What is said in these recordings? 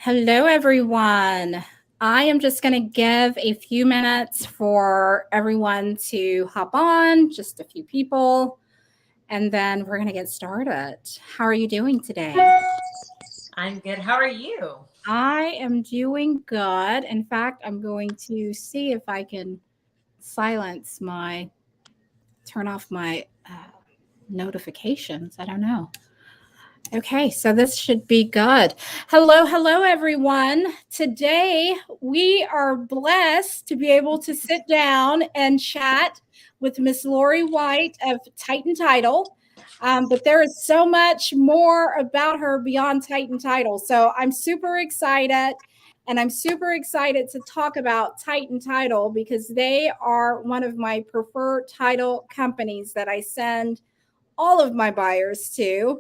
Hello, everyone. I am just going to give a few minutes for everyone to hop on, just a few people, and then we're going to get started. How are you doing today? I'm good. How are you? I am doing good. In fact, I'm going to see if I can silence my, turn off my notifications. I don't know. Okay, so this should be good. Hello, everyone. Today we are blessed to be able to sit down and chat with Miss Lauri White of Titan Title. But there is so much more about her beyond Titan Title. So I'm super excited. And I'm super excited to talk about Titan Title because they are one of my preferred title companies that I send all of my buyers to.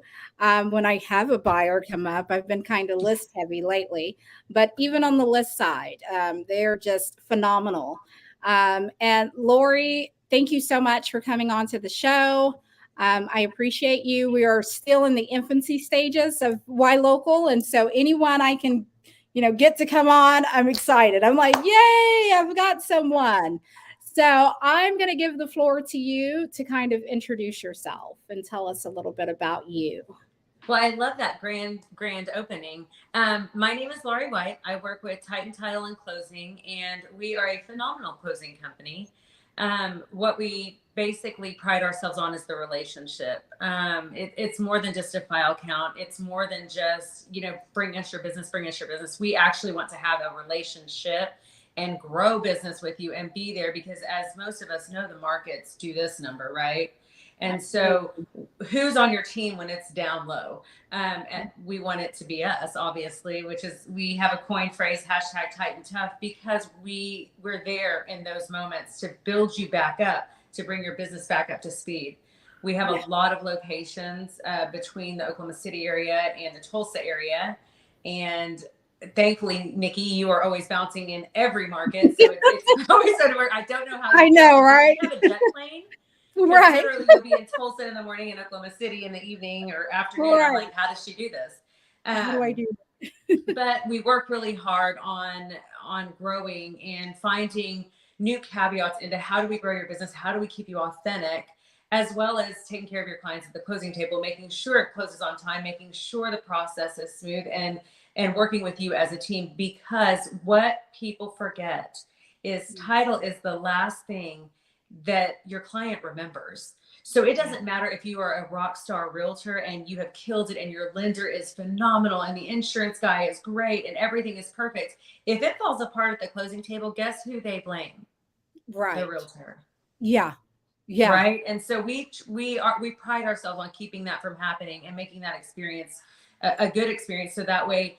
When I have a buyer come up, I've been kind of list heavy lately, but even on the list side, they're just phenomenal. And Lauri, thank you so much for coming on to the show. I appreciate you. We are still in the infancy stages of Why Local, and so anyone I can, get to come on, I'm excited. I'm like, yay! I've got someone. So I'm going to give the floor to you to kind of introduce yourself and tell us a little bit about you. Well, I love that grand opening. My name is Lauri White. I work with Titan Title and Closing, and we are a phenomenal closing company. What we basically pride ourselves on is the relationship. It's more than just a file count. It's more than just, bring us your business, bring us your business. We actually want to have a relationship and grow business with you and be there because, as most of us know, the markets do this number, right? And so who's on your team when it's down low? And we want it to be us, obviously, which is we have a coin phrase, hashtag Titan Tough, because we're there in those moments to build you back up, to bring your business back up to speed. We have a lot of locations between the Oklahoma City area and the Tulsa area. And thankfully, Nikki, you are always bouncing in every market. So it's always so to work. I don't know how I know, right? You have a jet plane. Right. Literally, you'll be in Tulsa in the morning and Oklahoma City in the evening or afternoon. Right. I'm like, how does she do this? How do I do But we work really hard on growing and finding new caveats into how do we grow your business? How do we keep you authentic? As well as taking care of your clients at the closing table, making sure it closes on time, making sure the process is smooth, and working with you as a team. Because what people forget is title is the last thing that your client remembers. So it doesn't matter if you are a rock star realtor and you have killed it and your lender is phenomenal and the insurance guy is great and everything is perfect. If it falls apart at the closing table, guess who they blame? Right. The realtor. Yeah. Yeah. Right. And so we pride ourselves on keeping that from happening and making that experience a good experience. So that way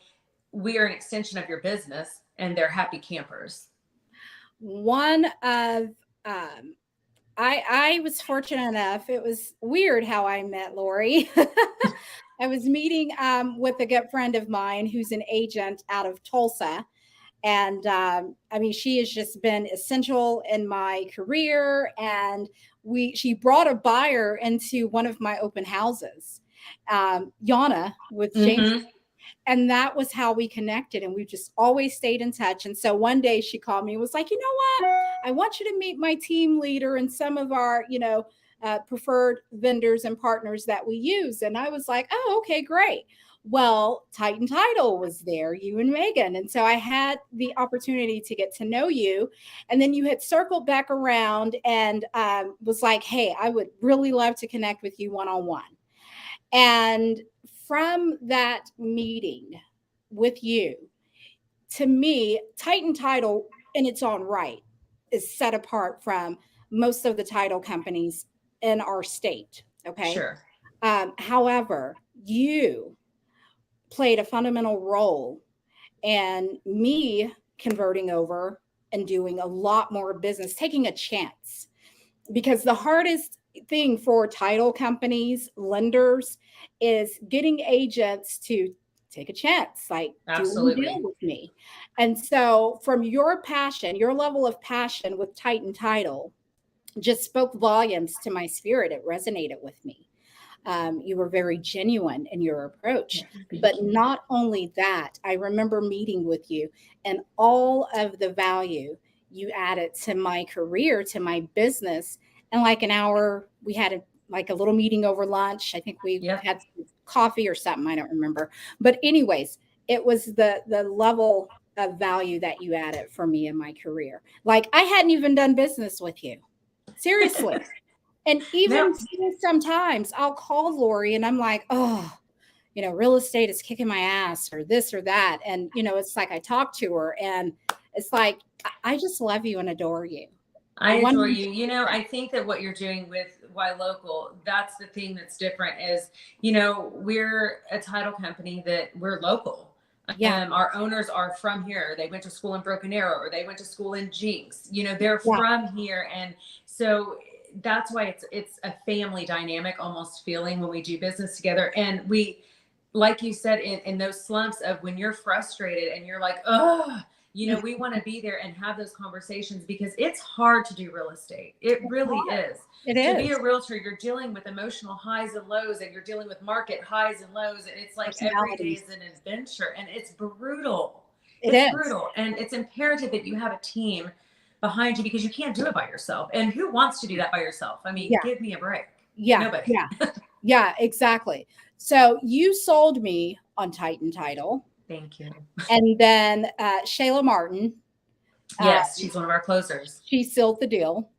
we are an extension of your business and they're happy campers. One of I was fortunate enough. It was weird how I met Lauri. I was meeting with a good friend of mine who's an agent out of Tulsa. And I mean, she has just been essential in my career. And she brought a buyer into one of my open houses, Yana with James. Mm-hmm. And that was how we connected. And we just always stayed in touch. And so one day she called me and was like, you know what? I want you to meet my team leader and some of our, preferred vendors and partners that we use. And I was like, oh, okay, great. Well, Titan Title was there, you and Megan. And so I had the opportunity to get to know you. And then you had circled back around and was like, hey, I would really love to connect with you one-on-one. And from that meeting with you, to me, Titan Title in its own right is set apart from most of the title companies in our state. Okay. Sure. However, you played a fundamental role in me converting over and doing a lot more business, taking a chance. Because the hardest thing for title companies, lenders, is getting agents to take a chance, like do a deal Absolutely. with me. And so, from your passion, your level of passion with Titan Title just spoke volumes to my spirit. It resonated with me. You were very genuine in your approach. Thank But you. not only that, I remember meeting with you and all of the value you added to my career, to my business. And like an hour, we had like a little meeting over lunch. I think we Yep. had some coffee or something. I don't remember. But anyways, it was the level of value that you added for me in my career. Like I hadn't even done business with you. Seriously. And No, even still sometimes I'll call Lauri and I'm like, oh, real estate is kicking my ass or this or that. And, it's like I talk to her and it's like, I just love you and adore you. I One, adore you. I think that what you're doing with Why Local, that's the thing that's different is, we're a title company that we're local. yeah, Our owners are from here. They went to school in Broken Arrow or they went to school in Jinx. They're yeah, from here. And so that's why it's a family dynamic almost feeling when we do business together. And we, like you said, in those slumps of when you're frustrated and you're like, oh, we want to be there and have those conversations because it's hard to do real estate. It really is. it To be a is. realtor, you're dealing with emotional highs and lows, and you're dealing with market highs and lows. And it's like every day Personalities. is an adventure, and it's brutal. It It's is. brutal. And it's imperative that you have a team behind you because you can't do it by yourself. And who wants to do that by yourself? I mean, Yeah, give me a break. yeah, Nobody. yeah, yeah, exactly. So you sold me on Titan Title. Thank you. And then Shayla Martin, uh, Yes, she's one of our closers. she sealed the deal.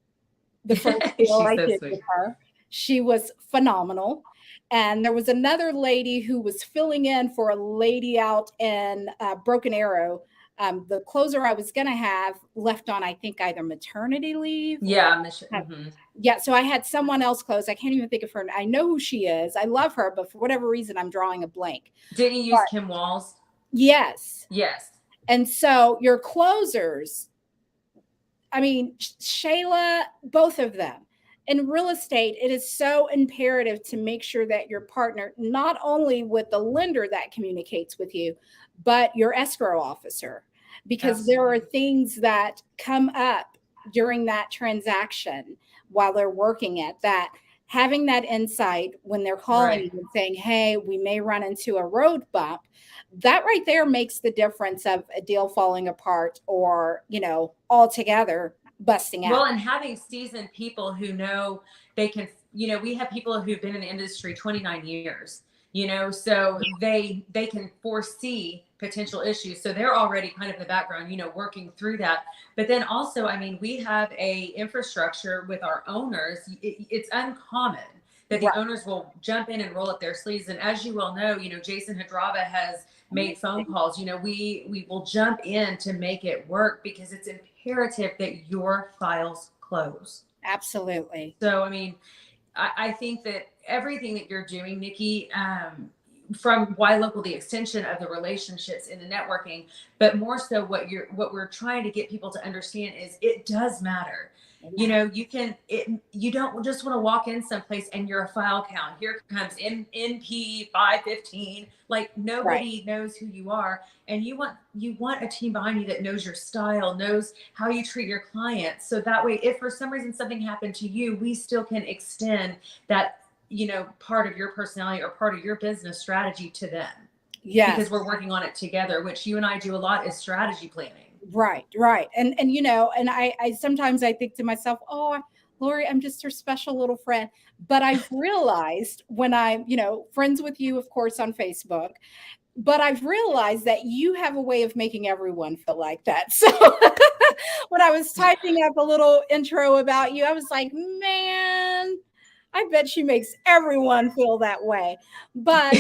The first deal She's I so did with sweet. her. She was phenomenal. And there was another lady who was filling in for a lady out in Broken Arrow. The closer I was going to have left on, I think, either maternity leave or. Yeah, mm-hmm. Yeah, so I had someone else close. I can't even think of her. I know who she is. I love her, but for whatever reason, I'm drawing a blank. Didn't you use But Kim Walls? yes. Yes. And so your closers, I mean, Shayla, both of them. In real estate, it is so imperative to make sure that your partner, not only with the lender that communicates with you, but your escrow officer, because there are Absolutely. things that come up during that transaction while they're working at that. Having that insight when they're calling Right. you and saying, hey, we may run into a road bump, that right there makes the difference of a deal falling apart or, altogether busting Well, out. and having seasoned people who know they can, we have people who've been in the industry 29 years, so they can foresee potential issues. So they're already kind of in the background, working through that. But then also, I mean, we have a infrastructure with our owners. It's uncommon that the Right. owners will jump in and roll up their sleeves. And as you well know, Jason Hadrava has made phone calls. We will jump in to make it work because it's imperative that your files close. Absolutely. So, I mean, I think that everything that you're doing, Nikki, from Why Local, the extension of the relationships in the networking, but more so what we're trying to get people to understand is it does matter. You don't just want to walk in someplace and you're a file count. Here comes NP 515. Like Right. nobody knows who you are, and you want a team behind you that knows your style, knows how you treat your clients. So that way, if for some reason something happened to you, we still can extend that part of your personality or part of your business strategy to them Yes. because we're working on it together, which you and I do a lot is strategy planning. Right. Right. And I sometimes I think to myself, oh, Lauri, I'm just her special little friend. But I've realized when I'm, friends with you, of course, on Facebook, but I've realized that you have a way of making everyone feel like that. So when I was typing up a little intro about you, I was like, man, I bet she makes everyone feel that way. But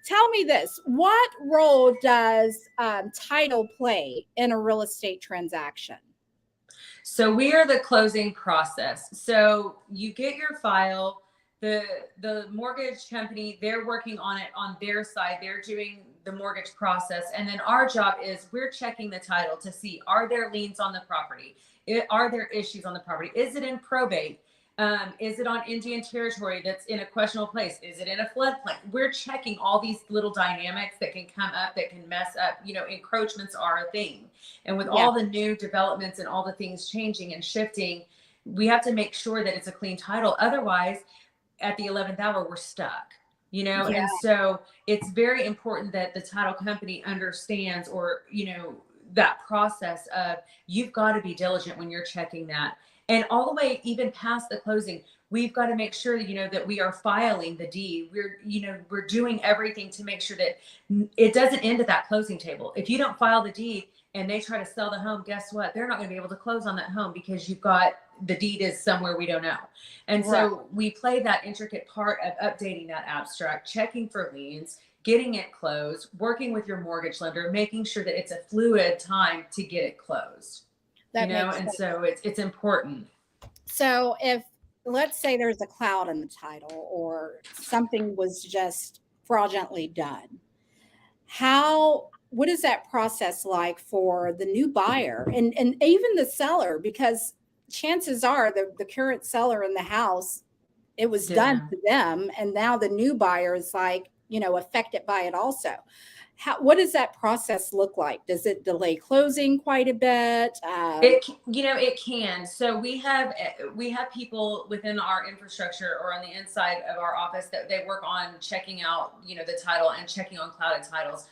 tell me this, what role does title play in a real estate transaction? So we are the closing process. So you get your file, the mortgage company, they're working on it on their side. They're doing the mortgage process. And then our job is we're checking the title to see, are there liens on the property? Are there issues on the property? Is it in probate? Is it on Indian territory that's in a questionable place? Is it in a floodplain? We're checking all these little dynamics that can come up that can mess up. Encroachments are a thing. And with Yeah. all the new developments and all the things changing and shifting, we have to make sure that it's a clean title. Otherwise, at the 11th hour, we're stuck, you know? Yeah. And so it's very important that the title company understands, or, you know, that process of, you've got to be diligent when you're checking that. And all the way, even past the closing, we've got to make sure that, you know, that we are filing the deed. We're, you know, we're doing everything to make sure that it doesn't end at that closing table. If you don't file the deed and they try to sell the home, guess what? They're not going to be able to close on that home because you've got, the deed is somewhere we don't know. And so we play that intricate part of updating that abstract, checking for liens, getting it closed, working with your mortgage lender, making sure that it's a fluid time to get it closed. That you know, makes and sense. so it's important. So if, let's say there's a cloud in the title or something was just fraudulently done, what is that process like for the new buyer and even the seller? Because chances are the current seller in the house, it was done to them, and now the new buyer is like, you know, affected by it also. What does that process look like? Does it delay closing quite a bit? It can. So we have people within our infrastructure or on the inside of our office that they work on checking out, you know, the title and checking on clouded titles.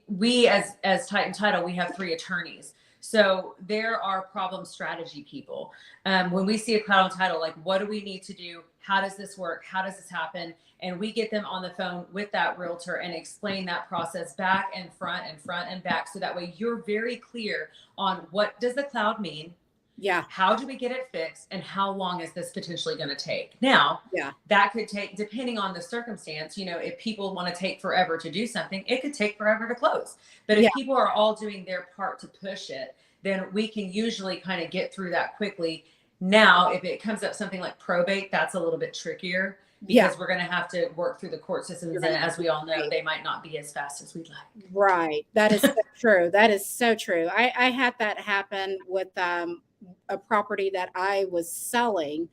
We as Titan Title, we have 3 attorneys. So there are problem strategy people. When we see a cloud title, like, what do we need to do? How does this work? How does this happen? And we get them on the phone with that realtor and explain that process back and front and back. So that way you're very clear on, what does the cloud mean? Yeah. How do we get it fixed? And how long is this potentially going to take? Now, yeah, that could take, depending on the circumstance, you know, if people want to take forever to do something, it could take forever to close. But if people are all doing their part to push it, then we can usually kind of get through that quickly. Now, if it comes up something like probate, that's a little bit trickier, because we're going to have to work through the court systems. And as we all know, they might not be as fast as we'd like. Right. That is so true. That is so true. I had that happen with a property that I was selling.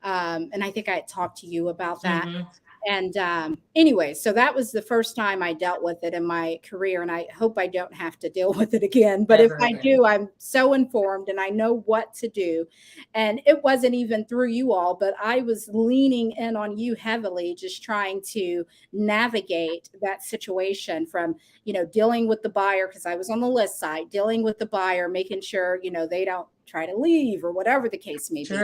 And I think I had talked to you about that. Mm-hmm. And anyway, so that was the first time I dealt with it in my career. And I hope I don't have to deal with it again. But if I do, I'm so informed and I know what to do. And it wasn't even through you all, but I was leaning in on you heavily, just trying to navigate that situation from, you know, dealing with the buyer, because I was on the list side, dealing with the buyer, making sure, you know, they don't try to leave or whatever the case may be.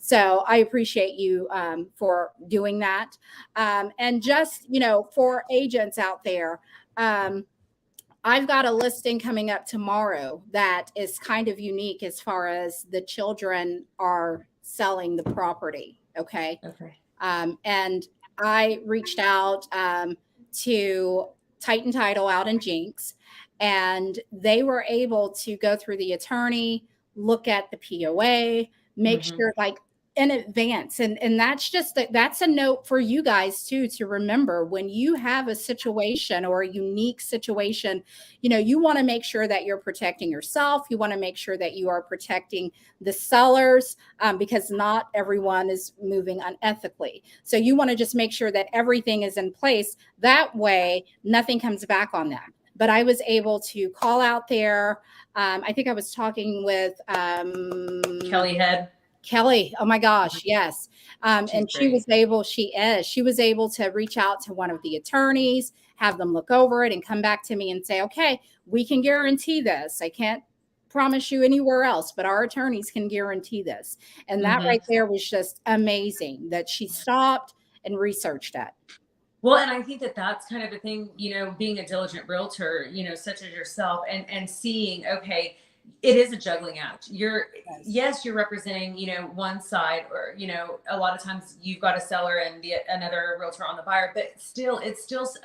So I appreciate you for doing that. And just, you know, for agents out there, I've got a listing coming up tomorrow that is kind of unique as far as the children are selling the property. Okay. And I reached out to Titan Title out in Jinx, and they were able to go through the attorney, look at the POA, make sure, like, in advance. And that's a note for you guys too, to remember when you have a situation or a unique situation, you know, you want to make sure that you're protecting yourself. You want to make sure that you are protecting the sellers, because not everyone is moving unethically. So you want to just make sure that everything is in place. That way, nothing comes back on them. But I was able to call out there. I think I was talking with Kelly. Oh my gosh. Yes. And she was able to reach out to one of the attorneys, have them look over it and come back to me and say, okay, we can guarantee this. I can't promise you anywhere else, but our attorneys can guarantee this. And that right there was just amazing that she stopped and researched it. Well, and I think that that's kind of the thing, you know, being a diligent realtor, you know, such as yourself, and seeing, okay, it is a juggling act. You're representing, you know, one side, or, you know, a lot of times you've got a seller and another realtor on the buyer, but it's still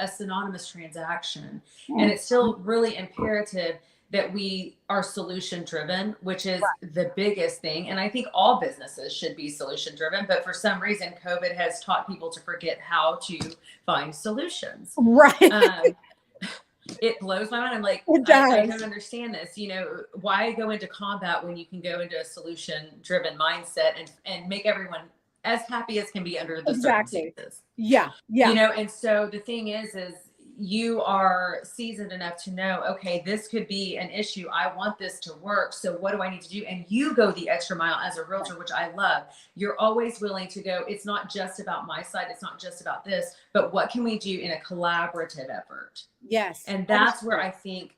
a synonymous transaction. And it's still really imperative that we are solution driven, which is the biggest thing. And I think all businesses should be solution driven, but for some reason, COVID has taught people to forget how to find solutions. Right. It blows my mind. I'm like, I don't understand this. You know, why go into combat when you can go into a solution driven mindset and make everyone as happy as can be under the circumstances. Yeah. You know, and so the thing is you are seasoned enough to know, okay, this could be an issue. I want this to work. So what do I need to do? And you go the extra mile as a realtor, which I love. You're always willing to go. It's not just about my side. It's not just about this, but what can we do in a collaborative effort? Yes. And that's where I think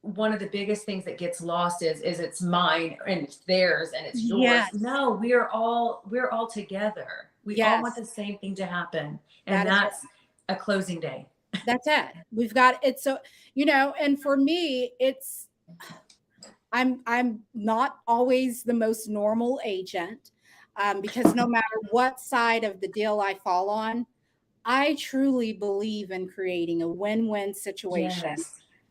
one of the biggest things that gets lost is it's mine and it's theirs and it's yours. Yes. No, we're all together. We all want the same thing to happen. And that's a closing day. That's it. We've got it. So, and for me, I'm not always the most normal agent, because no matter what side of the deal I fall on, I truly believe in creating a win-win situation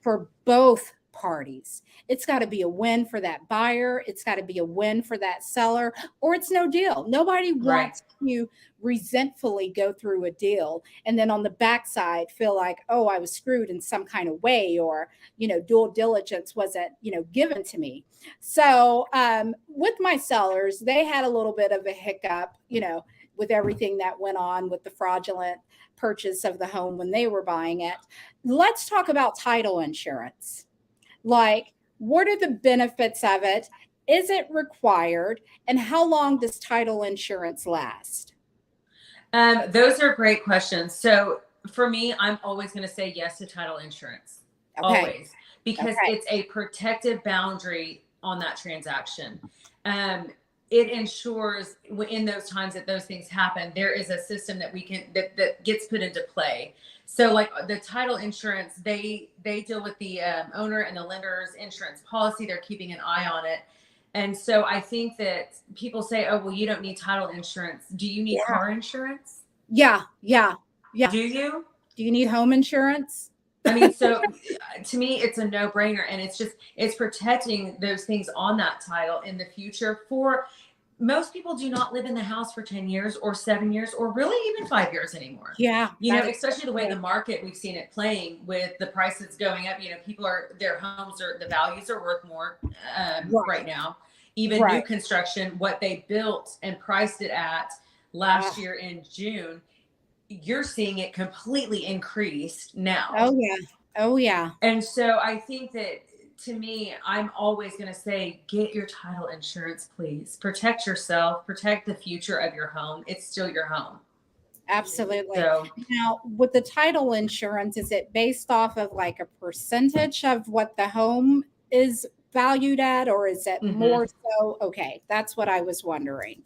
for both parties. It's got to be a win for that buyer. It's got to be a win for that seller, or it's no deal. Nobody wants to resentfully go through a deal and then on the backside feel like, oh, I was screwed in some kind of way, or, due diligence wasn't, given to me. So with my sellers, they had a little bit of a hiccup, with everything that went on with the fraudulent purchase of the home when they were buying it. Let's talk about title insurance. Like, what are the benefits of it? Is it required? And how long does title insurance last? Those are great questions. So for me, I'm always going to say yes to title insurance. Always. Because it's a protective boundary on that transaction. It ensures in those times that those things happen, there is a system that that gets put into play. So like the title insurance, they deal with the owner and the lender's insurance policy. They're keeping an eye on it. And so I think that people say, oh, well, you don't need title insurance. Do you need car insurance? Yeah. Do you? Do you need home insurance? I mean, so to me, it's a no-brainer. And it's protecting those things on that title in the future. For most people do not live in the house for 10 years or 7 years or really even 5 years anymore. Yeah. Especially the way the market, we've seen it playing with the prices going up. People their homes the values are worth more right now. Even new construction, what they built and priced it at last year in June, you're seeing it completely increased now. Oh yeah. And so I think that, to me, I'm always going to say, get your title insurance, please. Protect yourself, protect the future of your home. It's still your home. Absolutely. So, now, with the title insurance, is it based off of like a percentage of what the home is valued at, or is it more so? Okay, that's what I was wondering.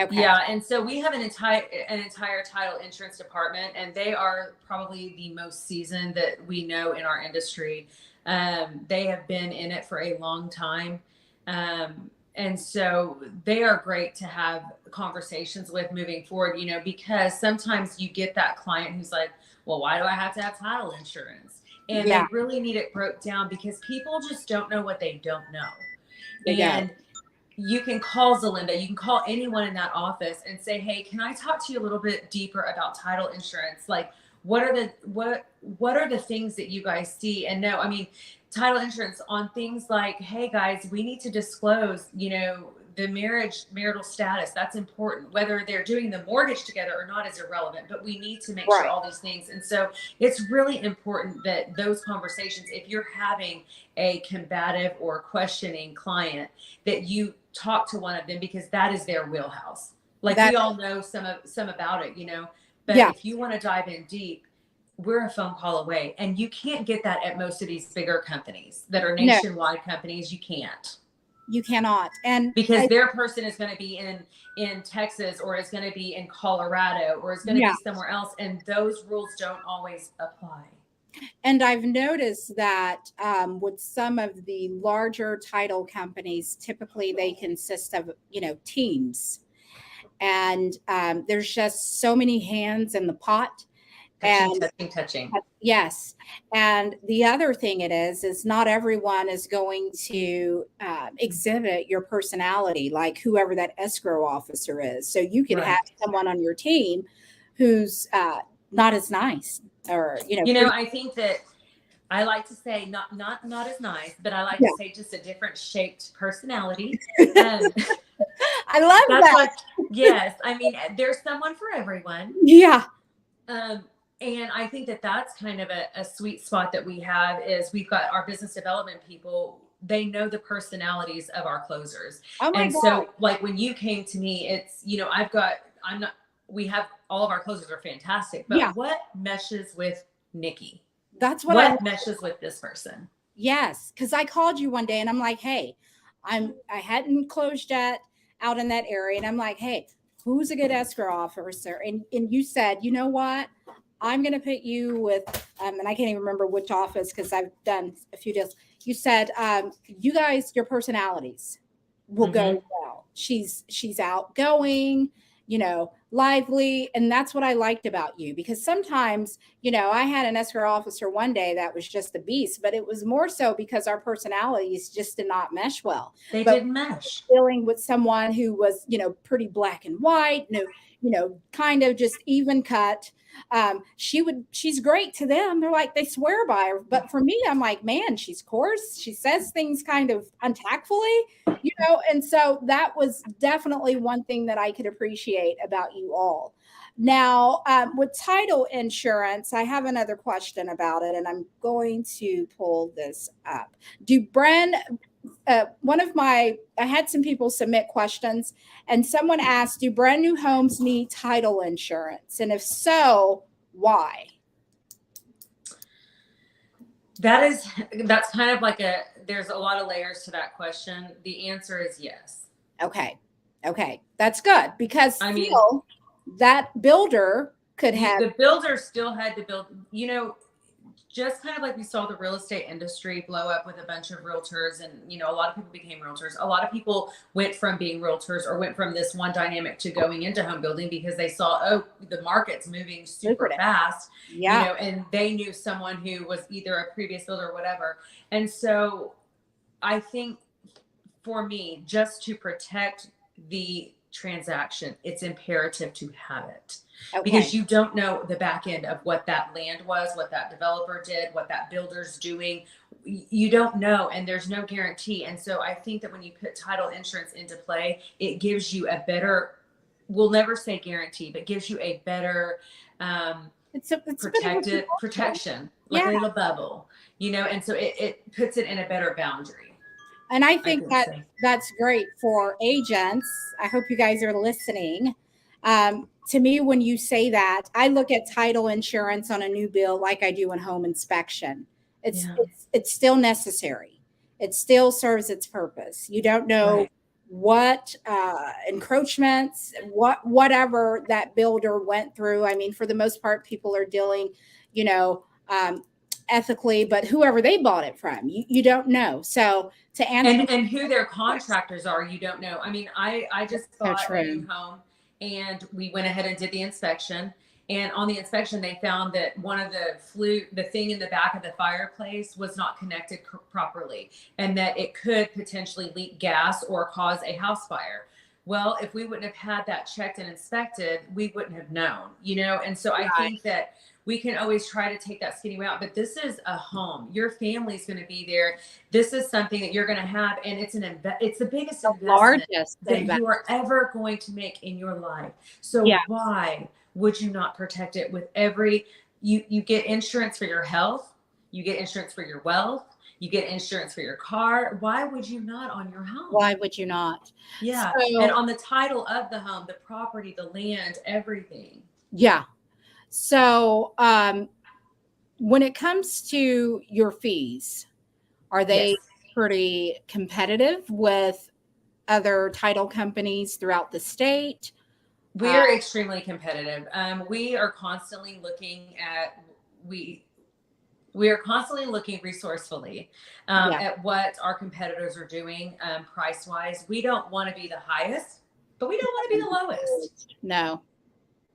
Okay. Yeah, and so we have an entire title insurance department, and they are probably the most seasoned that we know in our industry. They have been in it for a long time. And so they are great to have conversations with moving forward, because sometimes you get that client who's like, well, why do I have to have title insurance? And they really need it broke down, because people just don't know what they don't know. And you can call Zalinda, you can call anyone in that office and say, hey, can I talk to you a little bit deeper about title insurance? Like, what are the things that you guys see? And no, I mean, title insurance on things like, hey guys, we need to disclose, the marital status. That's important. Whether they're doing the mortgage together or not is irrelevant, but we need to make sure all these things. And so it's really important that those conversations, if you're having a combative or questioning client, that you talk to one of them, because that is their wheelhouse. Like, we all know some about it, but if you want to dive in deep, we're a phone call away, and you can't get that at most of these bigger companies that are nationwide companies. You can't. You cannot. And because their person is going to be in Texas, or is going to be in Colorado, or is going to be somewhere else. And those rules don't always apply. And I've noticed that with some of the larger title companies, typically they consist of, teams. And there's just so many hands in the pot. Touching. Yes. And the other thing is not everyone is going to exhibit your personality, like whoever that escrow officer is. So you could have someone on your team who's not as nice, or, I think that I like to say not as nice, but I like to say just a different shaped personality. I love that. Yes. I mean, there's someone for everyone. Yeah. And I think that that's kind of a sweet spot that we have is we've got our business development people. They know the personalities of our closers. Oh my And God. so like when you came to me, it's, I'm not, we have all of our closers are fantastic, but Yeah. what meshes with Nikki? That's what What meshes with this person? yes, because I called you one day and I'm like, hey, I hadn't closed yet out in that area, and I'm like, hey, who's a good escrow officer? And you said, you know what? I'm gonna put you with and I can't even remember which office because I've done a few deals. You said, you guys, your personalities will go well. She's outgoing, lively, and that's what I liked about you, because sometimes, I had an escrow officer one day that was just a beast, but it was more so because our personalities just did not mesh well. They But didn't mesh. dealing with someone who was, pretty black and white, kind of just even cut. She's great to them. They're like, they swear by her. But for me, I'm like, man, she's coarse. She says things kind of untactfully, and so that was definitely one thing that I could appreciate about you all. Now, with title insurance, I have another question about it, and I'm going to pull this up. Do Bren, I had some people submit questions, and someone asked, do brand new homes need title insurance? And if so, why? That's kind of like there's a lot of layers to that question. The answer is yes. Okay. That's good, because I mean, that builder could have. The builder still had to build, just kind of like we saw the real estate industry blow up with a bunch of realtors, and a lot of people became realtors. A lot of people went from being realtors or went from this one dynamic to going into home building because they saw, oh, the market's moving super fast. Yeah. And they knew someone who was either a previous builder or whatever. And so I think for me, just to protect the transaction, it's imperative to have it. Okay. Because you don't know the back end of what that land was, what that developer did, what that builder's doing. You don't know, and there's no guarantee. And so I think that when you put title insurance into play, it gives you a better, we'll never say guarantee, but gives you a better it's protection, like a little bubble, and so it puts it in a better boundary. And I think that's great for agents. I hope you guys are listening. To me, when you say that, I look at title insurance on a new build like I do in home inspection. It's still necessary. It still serves its purpose. You don't know what encroachments, whatever that builder went through. I mean, for the most part, people are dealing, ethically, but whoever they bought it from, you don't know. So to answer and who their contractors are, you don't know. I mean, I just bought a new home, and we went ahead and did the inspection. And on the inspection, they found that one of the thing in the back of the fireplace was not connected properly, and that it could potentially leak gas or cause a house fire. Well, if we wouldn't have had that checked and inspected, we wouldn't have known, And so I think that we can always try to take that skinny way out, but this is a home. Your family's going to be there. This is something that you're going to have, and it's it's the biggest investment that you are ever going to make in your life. So why would you not protect it with you get insurance for your health, you get insurance for your wealth, you get insurance for your car. Why would you not on your home? Why would you not? Yeah. And on the title of the home, the property, the land, everything. Yeah. So when it comes to your fees, are they pretty competitive with other title companies throughout the state? We are extremely competitive. We are constantly looking resourcefully at what our competitors are doing price wise. We don't want to be the highest, but we don't want to be the lowest. No.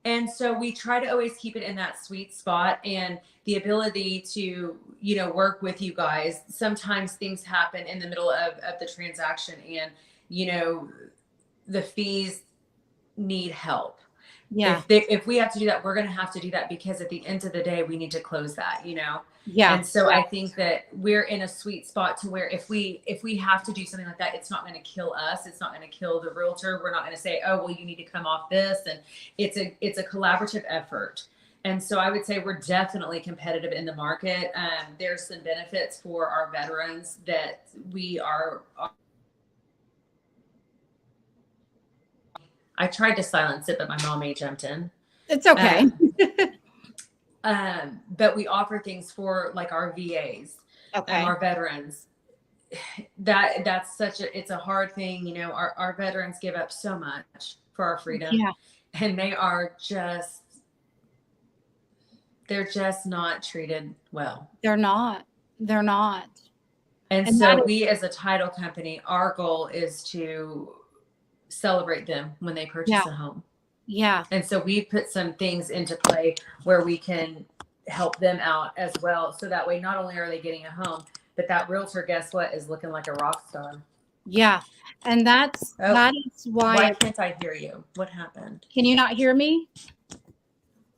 And so we try to always keep it in that sweet spot, and the ability to, work with you guys. Sometimes things happen in the middle of the transaction, and, the fees need help. Yeah. If we have to do that, we're going to have to do that, because at the end of the day, we need to close that, Yeah. And so I think that we're in a sweet spot to where if we have to do something like that, it's not going to kill us. It's not going to kill the realtor. We're not going to say, oh, well, you need to come off this. And it's a collaborative effort. And so I would say we're definitely competitive in the market. There's some benefits for our veterans that we are. I tried to silence it, but my mommy jumped in. It's okay. But we offer things for like our VAs, Okay. our veterans. That's it's a hard thing. You know, our veterans give up so much for our freedom, and they're just not treated well. They're not. And so we, as a title company, our goal is to celebrate them when they purchase a home. Yeah. And so we put some things into play where we can help them out as well. So that way, not only are they getting a home, but that realtor, guess what, is looking like a rock star. Yeah. And that is why. Why can't I hear you? What happened? Can you not hear me?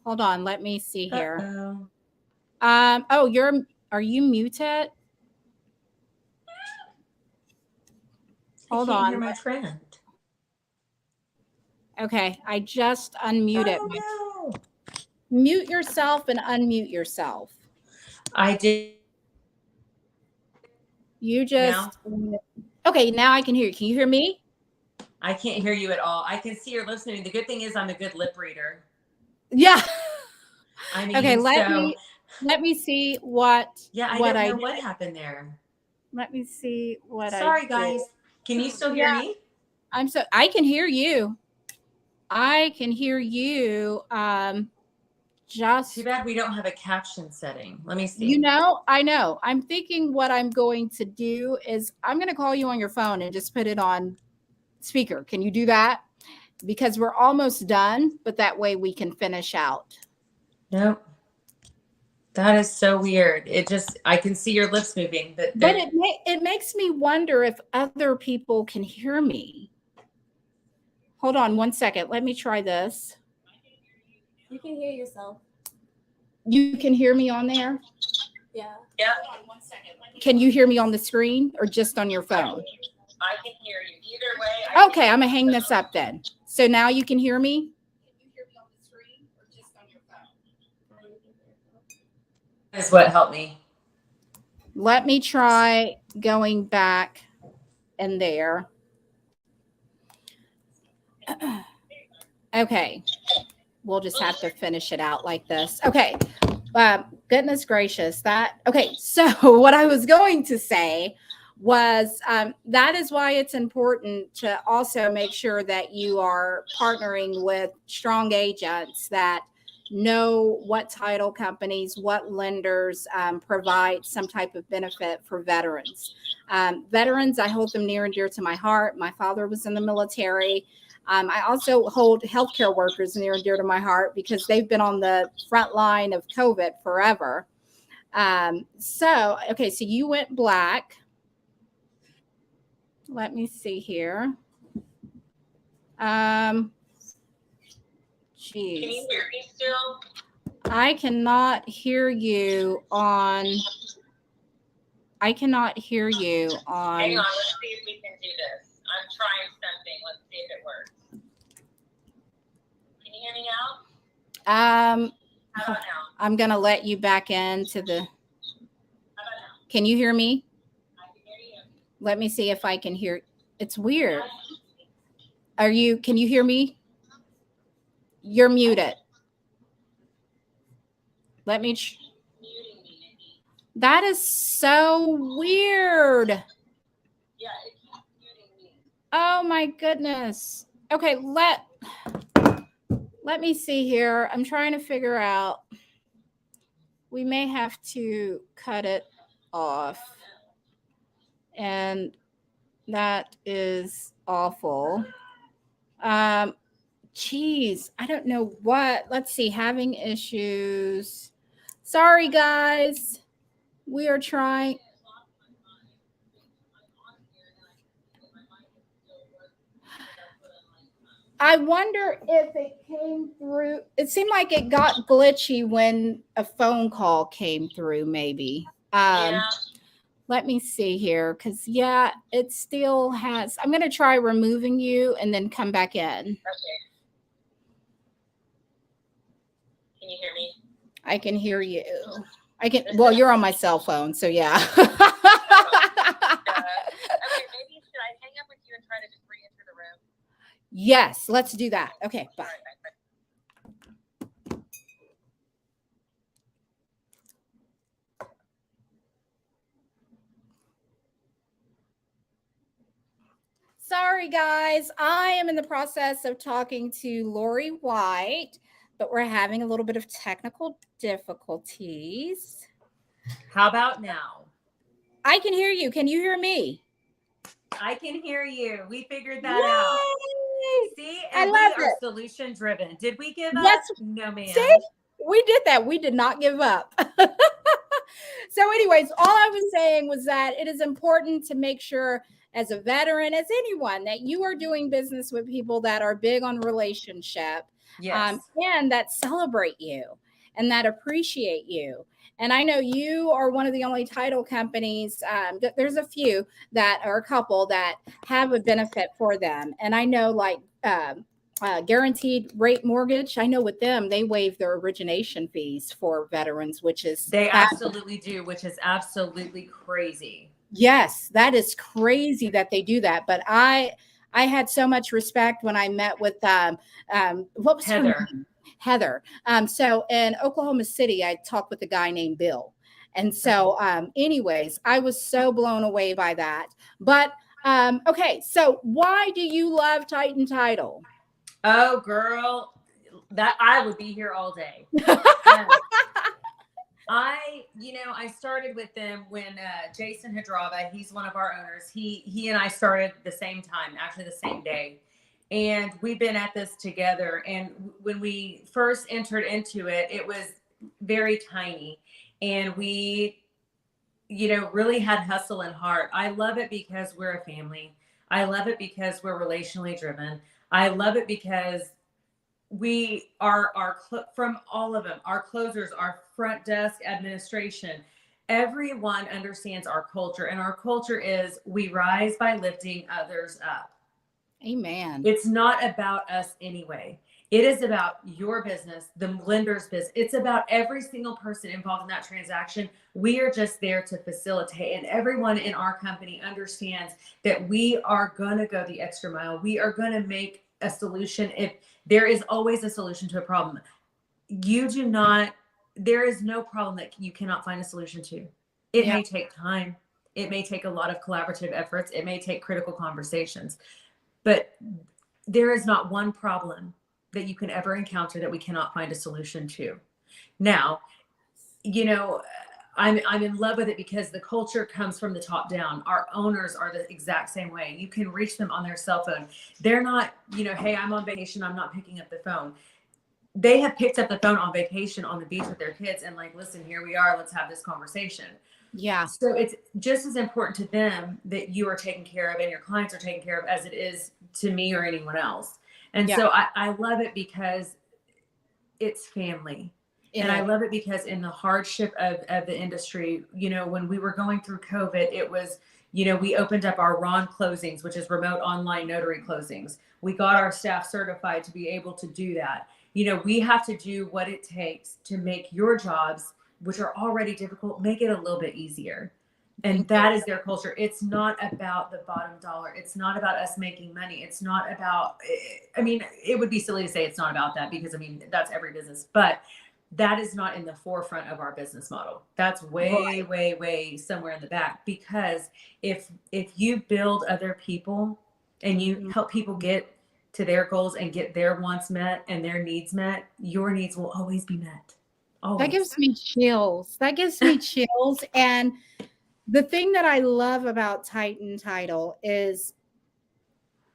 Hold on. Let me see here. Are you muted? Hold on. Hear my friend. Okay. I just unmuted. No. Mute yourself and unmute yourself. I did. You just. Now? Okay. Now I can hear you. Can you hear me? I can't hear you at all. I can see your lips moving. The good thing is I'm a good lip reader. Yeah. I mean, okay. Let me see what. Yeah, I don't know what happened there. Let me see what. Sorry, guys. Can you still hear me? I can hear you. I can hear you. Just too bad we don't have a caption setting. Let me see. You know, I know. I'm thinking what I'm going to do is I'm going to call you on your phone and just put it on speaker. Can you do that? Because we're almost done, but that way we can finish out. Nope. That is so weird. I can see your lips moving, but it makes me wonder if other people can hear me. Hold on 1 second. Let me try this. You can hear yourself. You can hear me on there? Yeah. Hold on 1 second. Can you hear me on the screen or just on your phone? I can hear you. Either way. Okay, I'm going to hang this up then. So now you can hear me? Can you hear me on the screen or just on your phone? That is what helped me. Let me try going back in there. Okay. We'll just have to finish it out like this. Okay. Goodness gracious. Okay. So what I was going to say was that is why it's important to also make sure that you are partnering with strong agents that know what title companies, what lenders provide some type of benefit for veterans. Veterans, I hold them near and dear to my heart. My father was in the military. I also hold healthcare workers near and dear to my heart because they've been on the front line of COVID forever. So you went black. Let me see here. Can you hear me still? I cannot hear you on. Hang on, let's see if we can do this. I'm trying something. Let's see if it works. Can you hear me now? How about now? I'm gonna let you back into the. How about now? Can you hear me? I can hear you. Let me see if I can hear. It's weird. Can you hear me? You're muted. Let me. That is so weird. Yeah, it keeps muting me. Oh my goodness. Okay, let me see here. I'm trying to figure out. We may have to cut it off. And that is awful. Geez, I don't know what. Let's see, having issues. Sorry, guys. We are trying. I wonder if it came through. It seemed like it got glitchy when a phone call came through, maybe. Let me see here, because, it still has. I'm going to try removing you and then come back in. Okay. Can you hear me? I can hear you. Well, you're on my cell phone, so yeah. Okay, maybe should I hang up with you and try to just re-enter the room? Yes, let's do that. Okay, bye. All right, bye. Sorry, guys. I am in the process of talking to Lauri White, but we're having a little bit of technical difficulties. How about now? I can hear you. Can you hear me? I can hear you. We figured that out. See, and I love we are it. solution driven. Did we give Yes. up? No, ma'am. See, we did that. We did not give up. So, anyways, all I was saying was that it is important to make sure, as a veteran, as anyone, that you are doing business with people that are big on relationship, Yes. and that celebrate you and that appreciate you. And I know you are one of the only title companies. There's a few that are a couple that have a benefit for them. And I know, like, guaranteed rate mortgage, I know with them, they waive their origination fees for veterans, which is They absolutely do, which is absolutely crazy. Yes, that is crazy that they do that. But I had so much respect when I met with what was Heather. her name? Heather. So in Oklahoma City, I talked with a guy named Bill. And so anyways, I was so blown away by that. But okay, so why do you love Titan Title? Oh, girl, that I would be here all day. I started with them when Jason Hadrava, he's one of our owners. He and I started the same time, actually the same day. And we've been at this together. And when we first entered into it, it was very tiny. And we, really had hustle and heart. I love it because we're a family. I love it because we're relationally driven. I love it because we are from all of them, our closers, our front desk administration, everyone understands our culture, and our culture is we rise by lifting others up. Amen. It's not about us anyway. It is about your business, the lender's business. It's about every single person involved in that transaction. We are just there to facilitate, and everyone in our company understands that we are going to go the extra mile. We are going to make a solution. If there is always a solution to a problem, there is no problem that you cannot find a solution to. It may take time. It may take a lot of collaborative efforts. It may take critical conversations, but there is not one problem that you can ever encounter that we cannot find a solution to. Now, I'm in love with it because the culture comes from the top down. Our owners are the exact same way. You can reach them on their cell phone. They're not, hey, I'm on vacation, I'm not picking up the phone. They have picked up the phone on vacation on the beach with their kids and like, listen, here we are, let's have this conversation. Yeah. So it's just as important to them that you are taken care of and your clients are taken care of as it is to me or anyone else. And so I love it because it's family. And I love it because in the hardship of the industry, when we were going through COVID, it was, we opened up our RON closings, which is remote online notary closings. We got our staff certified to be able to do that. We have to do what it takes to make your jobs, which are already difficult, make it a little bit easier. And that is their culture. It's not about the bottom dollar. It's not about us making money. It's not about, it would be silly to say it's not about that because, that's every business. But that is not in the forefront of our business model. That's way somewhere in the back. Because if you build other people and you help people get to their goals and get their wants met and their needs met, your needs will always be met. Always. That gives me chills. And the thing that I love about Titan Title is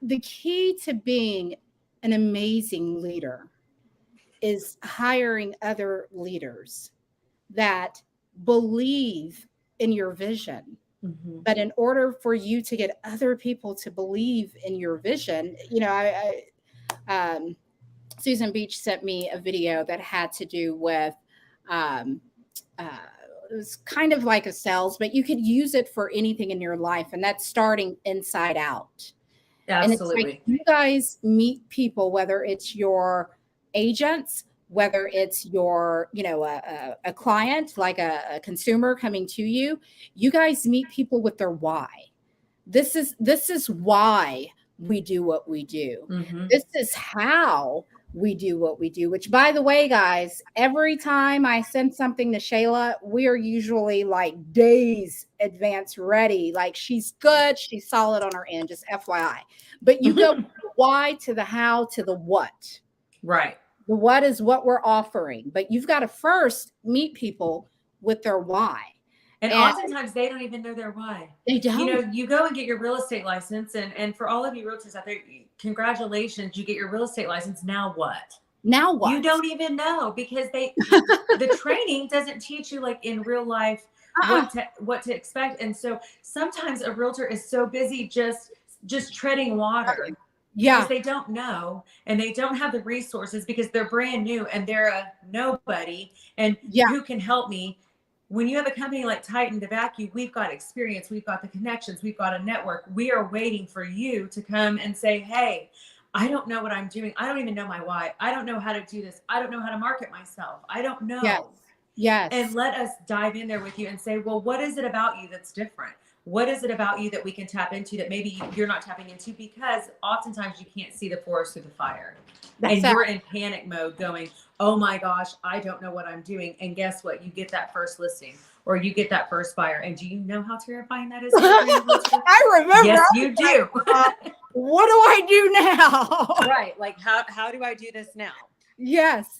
the key to being an amazing leader is hiring other leaders that believe in your vision. Mm-hmm. But in order for you to get other people to believe in your vision, Susan Beach sent me a video that had to do with it was kind of like a sales, but you could use it for anything in your life, and that's starting inside out. Absolutely. And it's like you guys meet people, whether it's your agents, whether it's your, a client, like a consumer coming to you, you guys meet people with their why. This is why we do what we do. Mm-hmm. This is how we do what we do, which, by the way, guys, every time I send something to Shayla, we are usually like days advance ready. Like, she's good, she's solid on her end, just FYI. But you go from the why to the how to the what. Right. The what is what we're offering, but you've got to first meet people with their why. And oftentimes they don't even know their why. They don't. You know, you go and get your real estate license, and for all of you realtors out there, congratulations, you get your real estate license. Now what? Now what? You don't even know, because the training doesn't teach you, like, in real life what to expect. And so sometimes a realtor is so busy just treading water. Yeah. Because they don't know, and they don't have the resources, because they're brand new and they're a nobody. And who can help me? When you have a company like Titan to back you, we've got experience, we've got the connections, we've got a network. We are waiting for you to come and say, hey, I don't know what I'm doing. I don't even know my why. I don't know how to do this. I don't know how to market myself. I don't know. Yes. And let us dive in there with you and say, well, what is it about you that's different? What is it about you that we can tap into that maybe you're not tapping into? Because oftentimes you can't see the forest through the fire. You're in panic mode going, oh my gosh, I don't know what I'm doing. And guess what? You get that first listing, or you get that first buyer. And do you know how terrifying that is? I remember. Yes, you do. What do I do now? Right. Like, how do I do this now? Yes.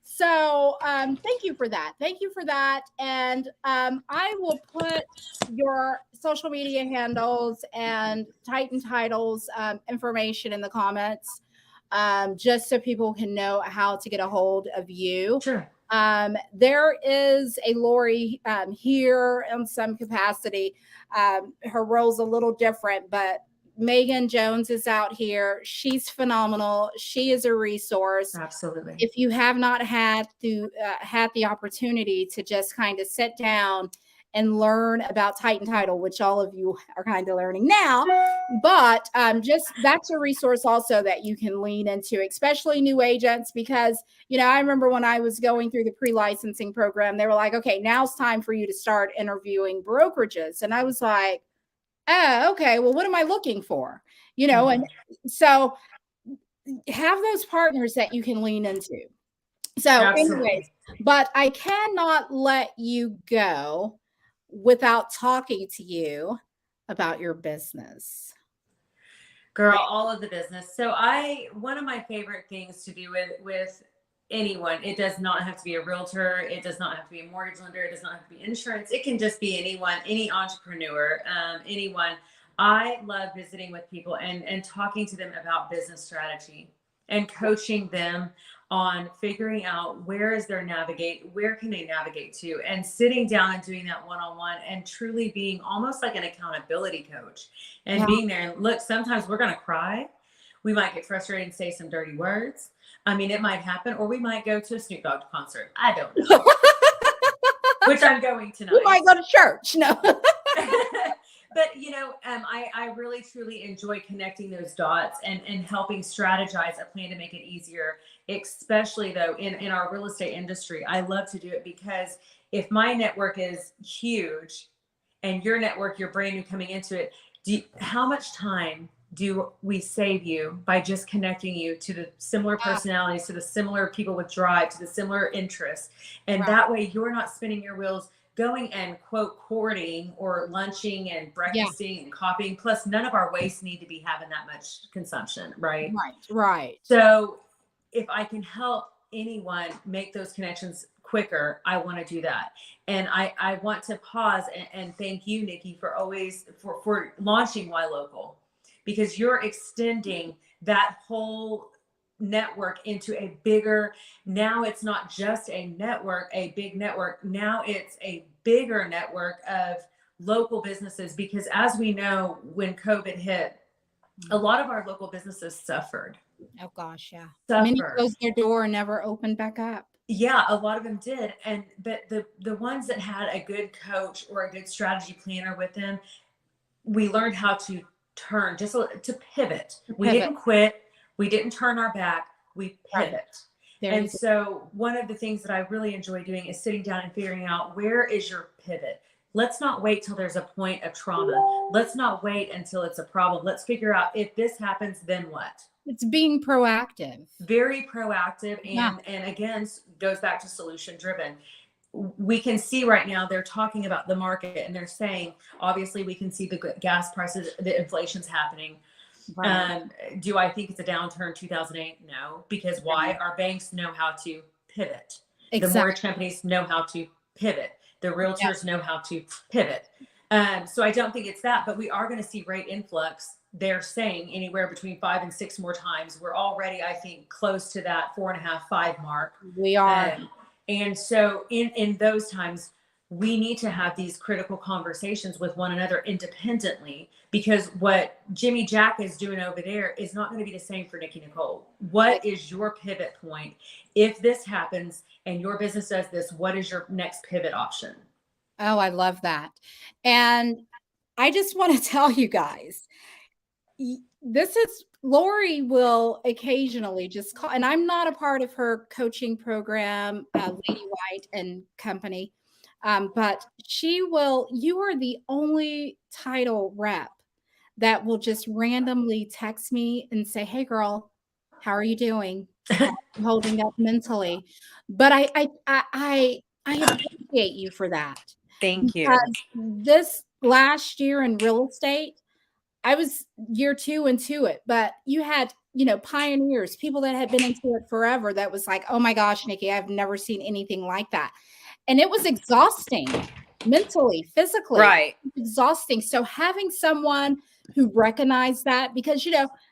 So thank you for that. Thank you for that. And I will put your social media handles and Titan Titles information in the comments, just so people can know how to get a hold of you. Sure. There is a Lauri here in some capacity. Her role's a little different, but Megan Jones is out here. She's phenomenal. She is a resource. Absolutely. If you have not had the opportunity to just kind of sit down and learn about Titan Title, which all of you are kind of learning now, but just that's a resource also that you can lean into, especially new agents, because, I remember when I was going through the pre-licensing program, they were like, okay, now it's time for you to start interviewing brokerages. And I was like, oh, okay, well, what am I looking for? And so have those partners that you can lean into. So anyways, but I cannot let you go without talking to you about your business. Girl, all of the business. So one of my favorite things to do with anyone, it does not have to be a realtor. It does not have to be a mortgage lender. It does not have to be insurance. It can just be anyone, any entrepreneur, anyone. I love visiting with people and talking to them about business strategy and coaching them on figuring out where can they navigate to, and sitting down and doing that one-on-one and truly being almost like an accountability coach and being there. And look, sometimes we're going to cry. We might get frustrated and say some dirty words. I mean, it might happen, or we might go to a Snoop Dogg concert. I don't know. Which I'm going tonight. We might go to church. No. But, I really, truly enjoy connecting those dots and helping strategize a plan to make it easier, especially, though, in our real estate industry. I love to do it because if my network is huge and your network, you're brand new coming into it, how much time do we save you by just connecting you to the similar personalities, to the similar people with drive, to the similar interests? And that way you're not spinning your wheels going and quote courting or lunching and breakfasting and copying. Plus, none of our wastes need to be having that much consumption, right? Right. So if I can help anyone make those connections quicker, I want to do that. And I want to pause and thank you, Nikki, for always for launching Why Local, because you're extending that whole network into a bigger, now it's not just a network, a big network. Now it's a bigger network of local businesses, because as we know, when COVID hit, a lot of our local businesses suffered. Oh gosh, yeah. Suffered. Many closed their door and never opened back up. Yeah, a lot of them did. But the ones that had a good coach or a good strategy planner with them, we learned how to turn, just to pivot. We didn't quit. We didn't turn our back. We pivot. And so one of the things that I really enjoy doing is sitting down and figuring out, where is your pivot? Let's not wait till there's a point of trauma. Let's not wait until it's a problem. Let's figure out, if this happens, then what? It's being proactive. Very proactive. And again, goes back to solution driven. We can see right now they're talking about the market, and they're saying, obviously we can see the gas prices, the inflation's happening. Right. Do I think it's a downturn 2008? No, because why? Our banks know how to pivot. The mortgage companies know how to pivot. The realtors know how to pivot. So I don't think it's that, but we are going to see rate influx. They're saying anywhere between 5 and 6 more times. We're already, I think, close to that 4.5, 5 mark. We are. And so in those times, we need to have these critical conversations with one another independently, because what Jimmy Jack is doing over there is not going to be the same for Nikki Nicole. What is your pivot point? If this happens and your business does this, what is your next pivot option? Oh, I love that. And I just want to tell you guys, this is, Lauri will occasionally just call, and I'm not a part of her coaching program, Lady White and Company, but she will, you are the only title rep that will just randomly text me and say, hey girl, how are you doing? How are you holding up mentally? But I appreciate you for that. Thank you. Because this last year in real estate, I was year 2 into it, but you had, pioneers, people that had been into it forever. That was like, oh my gosh, Nikki, I've never seen anything like that. And it was exhausting mentally, physically, right? Exhausting. So having someone who recognized that, because,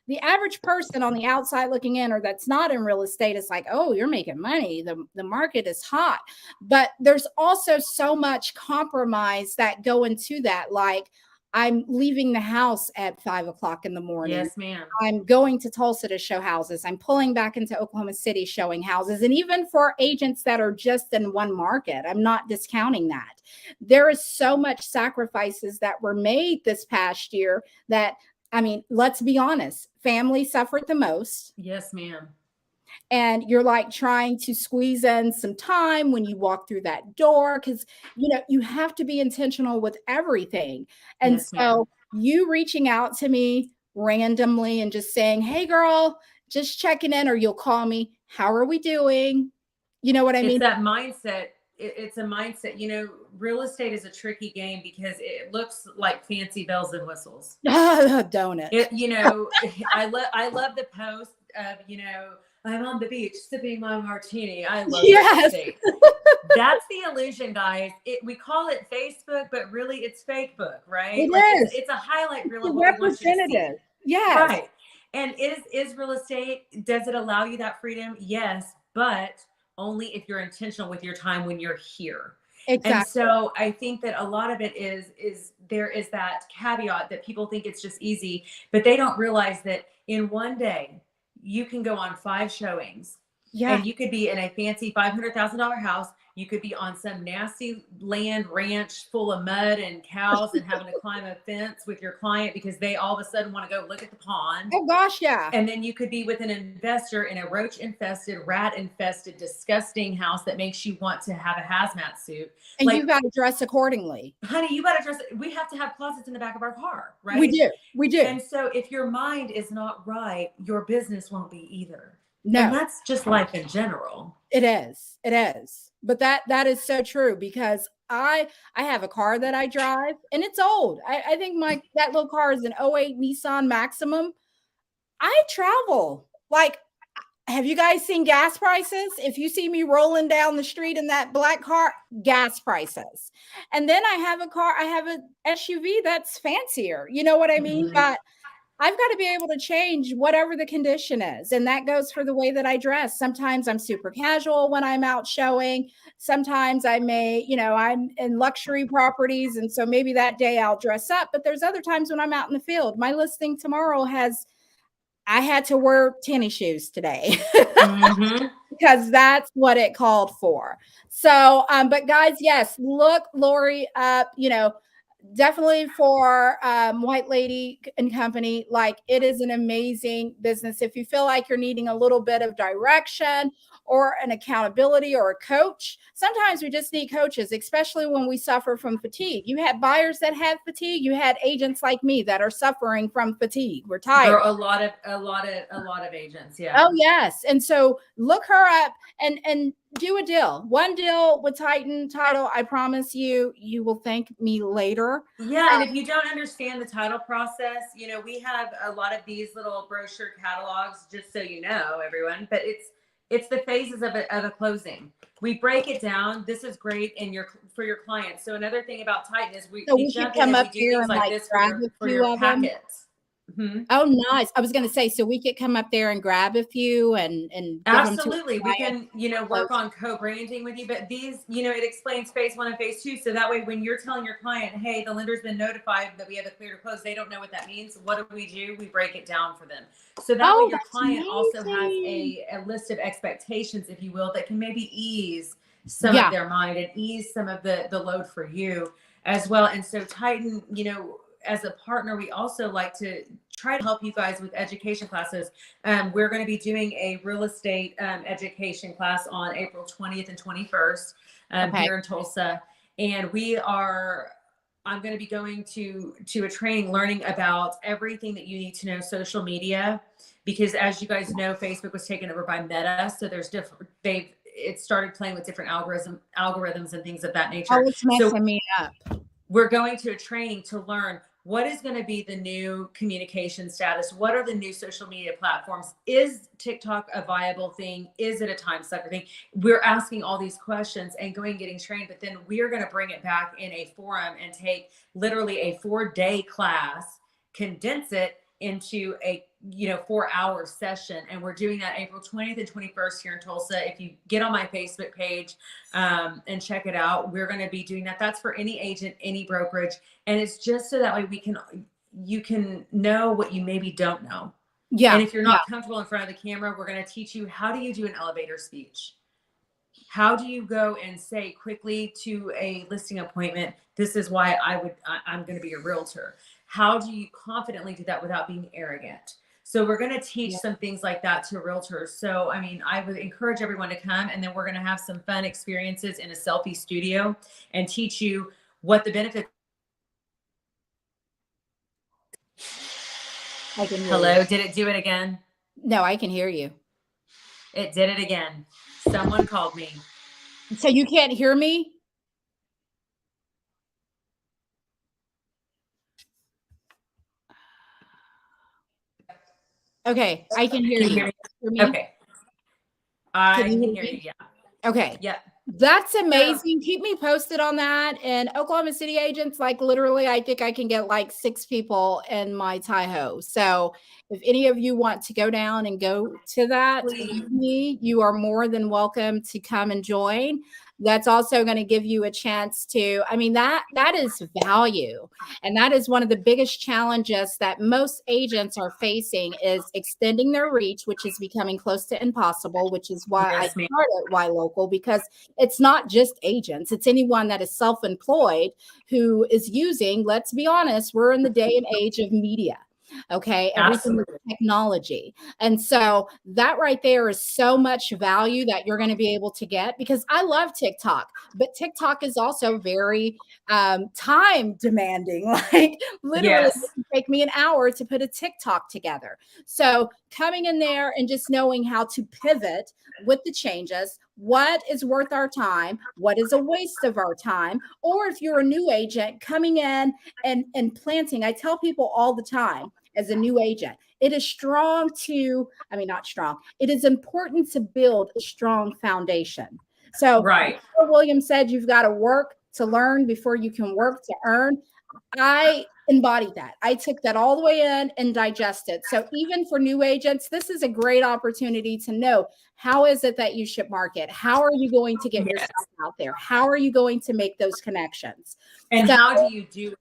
the average person on the outside looking in, or that's not in real estate, is like, oh, you're making money. The market is hot. But there's also so much compromise that go into that. Like, I'm leaving the house at 5 o'clock in the morning. Yes, ma'am. I'm going to Tulsa to show houses. I'm pulling back into Oklahoma City showing houses. And even for agents that are just in one market, I'm not discounting that. There is so much sacrifices that were made this past year that, let's be honest, family suffered the most. Yes, ma'am. And you're like trying to squeeze in some time when you walk through that door, because you have to be intentional with everything. And yes, so you reaching out to me randomly and just saying, hey girl, just checking in, or you'll call me, how are we doing? You know what I mean? It's that mindset. It's a mindset. Real estate is a tricky game because it looks like fancy bells and whistles. Don't it? I love the post of, I'm on the beach sipping my martini. I love real estate. That's the illusion, guys. We call it Facebook, but really it's Facebook, right? It is. It's a highlight reel of what representative. Yes. Right. And is real estate, does it allow you that freedom? Yes, but only if you're intentional with your time when you're here. Exactly. And so I think that a lot of it is there is that caveat that people think it's just easy, but they don't realize that in one day you can go on 5 showings. Yeah. And you could be in a fancy $500,000 house. You could be on some nasty land ranch full of mud and cows and having to climb a fence with your client because they all of a sudden want to go look at the pond. Oh gosh, yeah. And then you could be with an investor in a roach infested, rat infested, disgusting house that makes you want to have a hazmat suit. And you got to dress accordingly. Honey, you got to dress. We have to have closets in the back of our car, right? We do. We do. And so if your mind is not right, your business won't be either. No. And that's just life in general. It is. It is. But that is so true, because I have a car that I drive and it's old. I think that little car is an 08 Nissan Maximum. I travel. Like, have you guys seen gas prices? If you see me rolling down the street in that black car, gas prices. And then I have an SUV that's fancier. You know what I mean? Mm-hmm. But I've got to be able to change whatever the condition is. And that goes for the way that I dress. Sometimes I'm super casual when I'm out showing. Sometimes I may, I'm in luxury properties. And so maybe that day I'll dress up. But there's other times when I'm out in the field. My listing tomorrow I had to wear tennis shoes today mm-hmm. because that's what it called for. So, but guys, yes, look Lauri up, definitely for White Lady and Company, like it is an amazing business. If you feel like you're needing a little bit of direction or an accountability or a coach, sometimes we just need coaches, especially when we suffer from fatigue. You had buyers that had fatigue. You had agents like me that are suffering from fatigue. We're tired. A lot of agents. Yeah. Oh yes. And so look her up and do a deal. One deal with Titan Title. I promise you, you will thank me later. Yeah, and if you don't understand the title process, we have a lot of these little brochure catalogs, just so you know, everyone. But it's the phases of a closing. We break it down. This is great for your clients. So another thing about Titan is we should jump in come and up we do there things and like this grab a for few your of them. packets. Mm-hmm. Oh, nice. I was going to say, so we could come up there and grab a few and give absolutely. Them to we can, work on co-branding with you, but these, it explains phase 1 and phase 2. So that way, when you're telling your client, hey, the lender's been notified that we have a clear to close, they don't know what that means. What do? We break it down for them. So that way your client also has a list of expectations, if you will, that can maybe ease some of their mind and ease some of the load for you as well. And so Titan, as a partner, we also like to try to help you guys with education classes. We're going to be doing a real estate education class on April 20th and 21st here in Tulsa. And I'm going to be going to a training learning about everything that you need to know social media, because as you guys know, Facebook was taken over by Meta. So there's it started playing with different algorithms and things of that nature. Oh, it's messing me up. We're going to a training to learn what is going to be the new communication status. What are the new social media platforms? Is TikTok a viable thing? Is it a time sucker thing? We're asking all these questions and getting trained, but then we are going to bring it back in a forum and take literally a 4-day class, condense it into a 4-hour session. And we're doing that April 20th and 21st here in Tulsa. If you get on my Facebook page and check it out, we're going to be doing that. That's for any agent, any brokerage. And it's just so that way you can know what you maybe don't know. Yeah. And if you're not comfortable in front of the camera, we're going to teach you, how do you do an elevator speech? How do you go and say quickly to a listing appointment, this is why I'm going to be a realtor? How do you confidently do that without being arrogant? So we're going to teach some things like that to realtors. So, I would encourage everyone to come, and then we're going to have some fun experiences in a selfie studio and teach you what the benefits. Hello, did it do it again? No, I can hear you. It did it again. Someone called me. So you can't hear me? Okay, I can hear you. Hear me? Okay. I can hear you, yeah. Okay. Yeah. That's amazing. Keep me posted on that. And Oklahoma City agents, like literally, I think I can get like 6 people in my Tahoe. So if any of you want to go down and go to that with me, you are more than welcome to come and join. That's also going to give you a chance to, that is value. And that is one of the biggest challenges that most agents are facing, is extending their reach, which is becoming close to impossible, which is why I started Why Local, because it's not just agents. It's anyone that is self-employed who is using, let's be honest, we're in the day and age of media. Okay. Everything is technology. And so that right there is so much value that you're going to be able to get, because I love TikTok, but TikTok is also very time demanding. Like literally it can take me an hour to put a TikTok together. So coming in there and just knowing how to pivot with the changes, what is worth our time, what is a waste of our time, or if you're a new agent coming in and planting. I tell people all the time, as a new agent, it is it is important to build a strong foundation. So William said, you've got to work to learn before you can work to earn. I embodied that. I took that all the way in and digested. So even for new agents, this is a great opportunity to know, how is it that you should market? How are you going to get yourself out there? How are you going to make those connections? And how do you do it?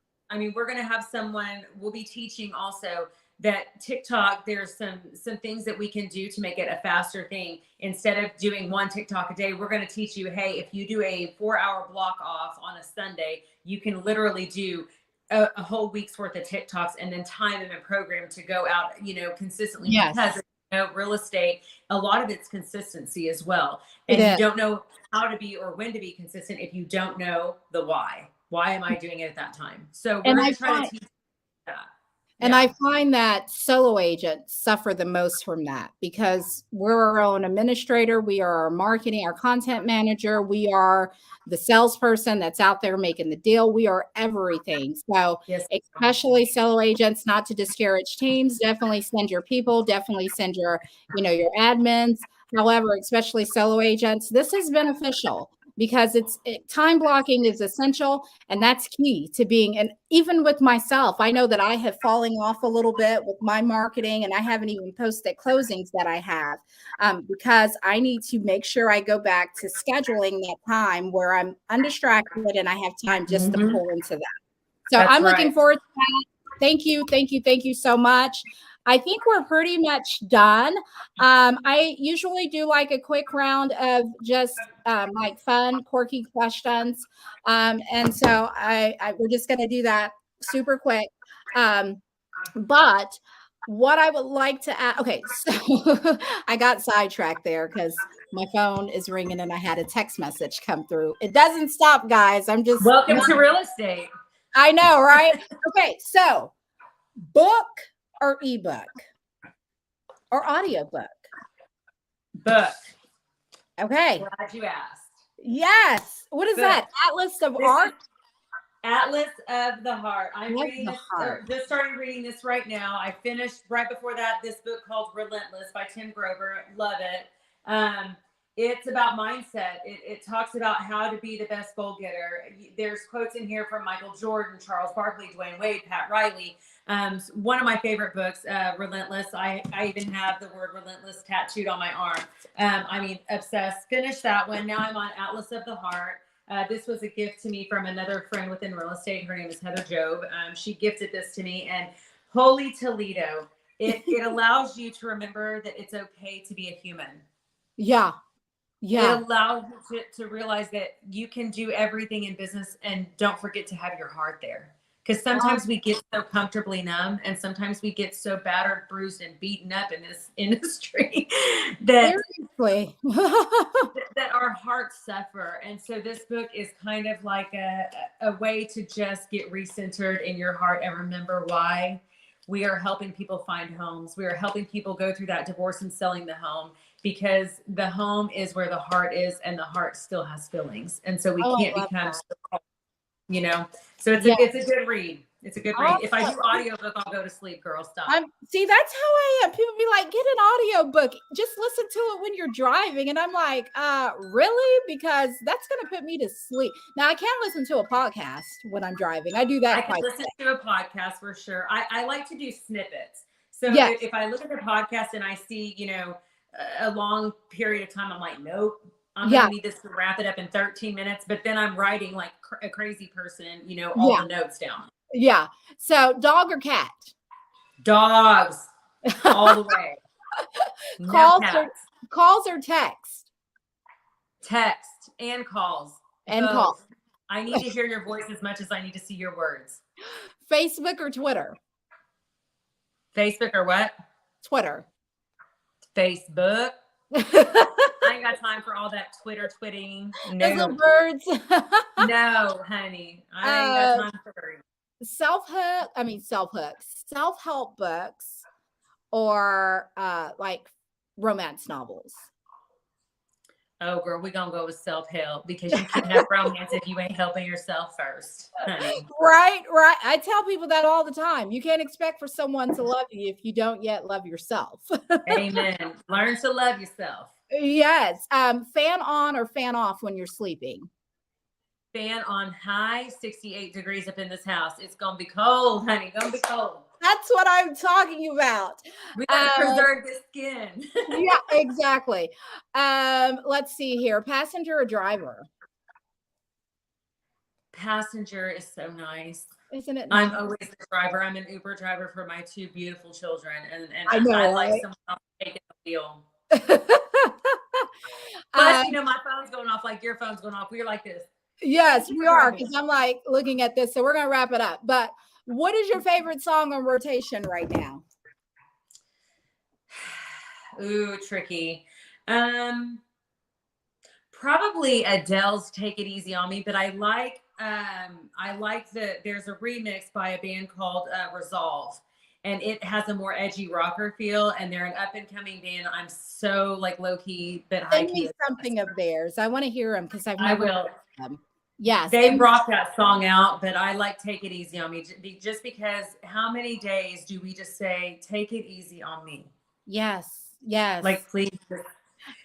We're going to have someone, we'll be teaching also that TikTok, there's some things that we can do to make it a faster thing. Instead of doing 1 TikTok a day, we're going to teach you, hey, if you do a 4-hour block off on a Sunday, you can literally do a whole week's worth of TikToks and then time them and program to go out, consistently. Yes. Because real estate, a lot of it's consistency as well. It And you is. don't know how to be or when to be consistent if you don't know the why. Why am I doing it at that time? So we're going to try to teach that. And I find that solo agents suffer the most from that because we're our own administrator. We are our marketing, our content manager. We are the salesperson that's out there making the deal. We are everything. So Yes. especially solo agents, not to discourage teams, definitely send your people, definitely send your admins. However, especially solo agents, this is beneficial because time blocking is essential. And that's key to being, and even with myself, I know that I have fallen off a little bit with my marketing and I haven't even posted closings that I have because I need to make sure I go back to scheduling that time where I'm undistracted and I have time just to pull into that. So I'm looking forward to that. Thank you. Thank you. Thank you so much. I think we're pretty much done. I usually do like a quick round of just like fun, quirky questions. And so we're just going to do that super quick. But what I would like to add, okay, so I got sidetracked there because my phone is ringing and I had a text message come through. It doesn't stop, guys. I'm just welcome to real estate. I know, right? Okay, so book or ebook or audiobook? Book. Okay. Glad you asked. Yes. What is that? Atlas of Art? Atlas of the Heart. I'm reading this, Heart. just started reading this right now. I finished right before that this book called Relentless by Tim Grover. Love it. It's about mindset. It talks about how to be the best goal getter. There's quotes in here from Michael Jordan, Charles Barkley, Dwayne Wade, Pat Riley. One of my favorite books, Relentless. I even have the word relentless tattooed on my arm. I mean, obsessed. Finished that one. Now I'm on Atlas of the Heart. This was a gift to me from another friend within real estate. Her name is Heather Job. She gifted this to me, and holy Toledo, it allows you to remember that it's okay to be a human. Yeah. Yeah. It allows you to realize that you can do everything in business and don't forget to have your heart there. Because sometimes we get so comfortably numb and sometimes we get so battered, bruised, and beaten up in this industry that our hearts suffer. And so this book is kind of like a way to just get recentered in your heart and remember why we are helping people find homes. We are helping people go through that divorce and selling the home, because the home is where the heart is and the heart still has feelings. And so we can't become so, so it's a good read. It's a good read. If I do audiobook, I'll go to sleep, girl. Stop. See, that's how I am. People be like, get an audiobook. Just listen to it when you're driving. And I'm like, really? Because that's going to put me to sleep. Now, I can't listen to a podcast when I'm driving. I do that. I can listen to a podcast for sure. I like to do snippets. So yes. if I look at the podcast and I see, a long period of time, I'm like, nope. I'm going to need this to wrap it up in 13 minutes. But then I'm writing like a crazy person, all the notes down. Yeah. So dog or cat? Dogs. All the way. Calls or text? Text and calls. And calls. I need to hear your voice as much as I need to see your words. Facebook or Twitter? Facebook or what? Twitter. Facebook. I ain't got time for all that twitting. No. Those little birds. No, honey. I ain't got time for birds. Self-help books or like romance novels? Oh, girl, we're going to go with self-help because you can't have romance if you ain't helping yourself first, honey. Right. I tell people that all the time. You can't expect for someone to love you if you don't yet love yourself. Amen. Learn to love yourself. Yes. Fan on or fan off when you're sleeping? Fan on high, 68 degrees up in this house. It's going to be cold, honey. Going to be cold. That's what I'm talking about. We got to preserve the skin. Yeah, exactly. Let's see here. Passenger or driver? Passenger is so nice. Isn't it nice? I'm always the driver. I'm an Uber driver for my two beautiful children. And I know, I like someone else taking the wheel. Plus, my phone's going off like your phone's going off. We're like this. Yes, we are, because I'm like looking at this. So we're gonna wrap it up. But what is your favorite song on rotation right now? Ooh, tricky. Probably Adele's "Take It Easy on Me," but I like there's a remix by a band called Resolve, and it has a more edgy rocker feel, and they're an up and coming band. I'm so like low key but high Send me key. something of theirs. I want to hear them because I've I never will. heard them. Yes, They and brought that song out, but I like "Take It Easy on Me" just because. How many days do we just say "Take it easy on me"? yes, yes. Like, please just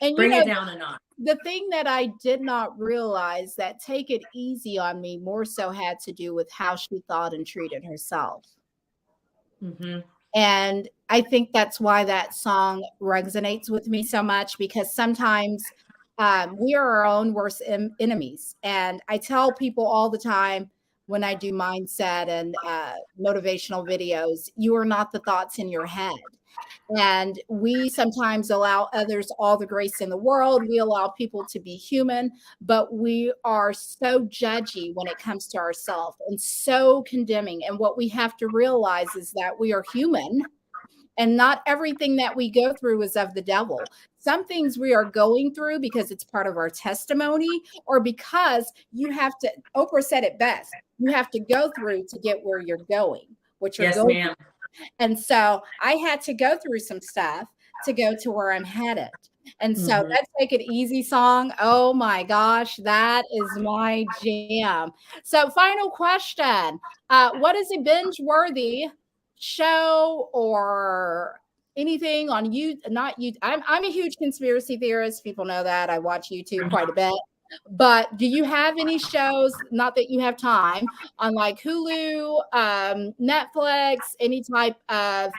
And bring it down a notch. the thing that I did not realize that "Take It Easy on Me" more so had to do with how she thought and treated herself. Mm-hmm. And I think that's why that song resonates with me so much, because sometimes we are our own worst enemies. And I tell people all the time when I do mindset and motivational videos, you are not the thoughts in your head. And we sometimes allow others all the grace in the world. We allow people to be human, but we are so judgy when it comes to ourselves and so condemning. And what we have to realize is that we are human, and not everything that we go through is of the devil. Some things we are going through because it's part of our testimony, or because you have to, Oprah said it best, you have to go through to get where you're going, what you're Yes, going. ma'am. And so I had to go through some stuff to go to where I'm headed. And so that "Take It Easy" song, oh my gosh, that is my jam. So final question. What is a binge-worthy show or anything on you? Not you. I'm a huge conspiracy theorist. People know that. I watch YouTube quite a bit. But do you have any shows, not that you have time, on like Hulu, Netflix, any type of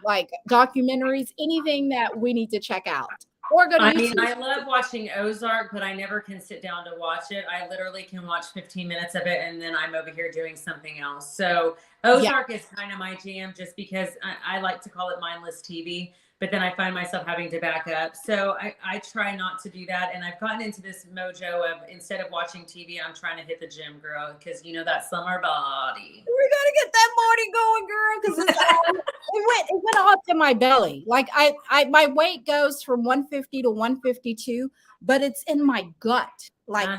like documentaries, anything that we need to check out? Or go to I mean, YouTube? I love watching Ozark, but I never can sit down to watch it. I literally can watch 15 minutes of it and then I'm over here doing something else. So Yeah. Ozark is kind of my jam, just because I like to call it mindless TV, but then I find myself having to back up. So I try not to do that. And I've gotten into this mojo of, instead of watching TV, I'm trying to hit the gym, girl, because you know that summer body. We gotta get that morning going, girl, because it went off in my belly. Like I my weight goes from 150 to 152, but it's in my gut. Like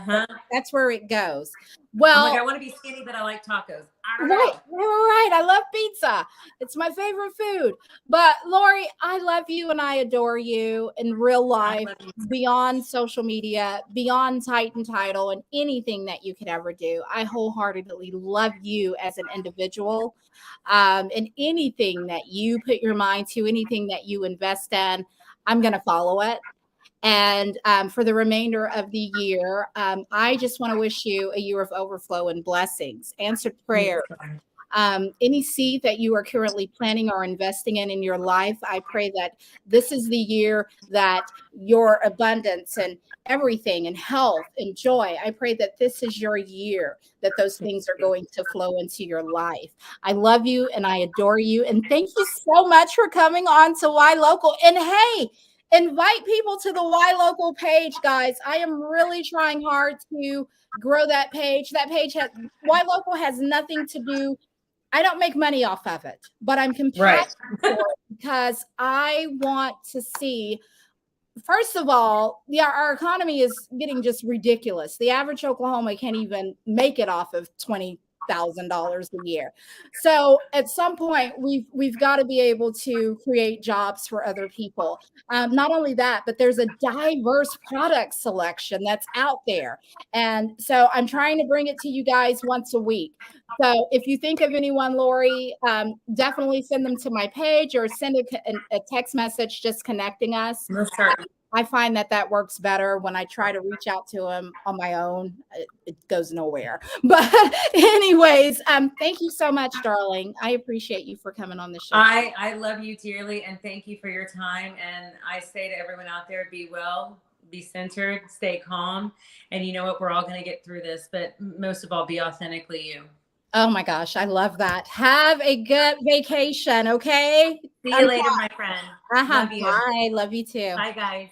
that's where it goes. Well, I'm like, I want to be skinny, but I like tacos. I don't right, know. right. I love pizza. It's my favorite food. But Lauri, I love you and I adore you in real life, beyond social media, beyond Titan Title, and anything that you could ever do. I wholeheartedly love you as an individual. And anything that you put your mind to, anything that you invest in, I'm going to follow it. And for the remainder of the year, I just want to wish you a year of overflow and blessings, answered prayer. Any seed that you are currently planting or investing in your life, I pray that this is the year that your abundance and everything and health and joy, I pray that this is your year, that those things are going to flow into your life. I love you and I adore you. And thank you so much for coming on to Why Local. And hey, invite people to the Why Local page, guys. I am really trying hard to grow that page. That page has, Why Local has nothing to do. I don't make money off of it, but I'm compassionate for it because I want to see, first of all, our economy is getting just ridiculous. The average Oklahoma can't even make it off of $20,000 a year. So at some point, we've got to be able to create jobs for other people. Not only that, but there's a diverse product selection that's out there, and so I'm trying to bring it to you guys once a week. So if you think of anyone, Lauri, definitely send them to my page or send a text message just connecting us. I find that works better. When I try to reach out to them on my own, it goes nowhere. But anyways, thank you so much, darling. I appreciate you for coming on the show. I love you dearly, and thank you for your time. And I say to everyone out there, be well, be centered, stay calm. And you know what? We're all going to get through this, but most of all, be authentically you. Oh my gosh, I love that. Have a good vacation, okay? See you later, my friend. Love you. Bye. Love you too. Bye, guys.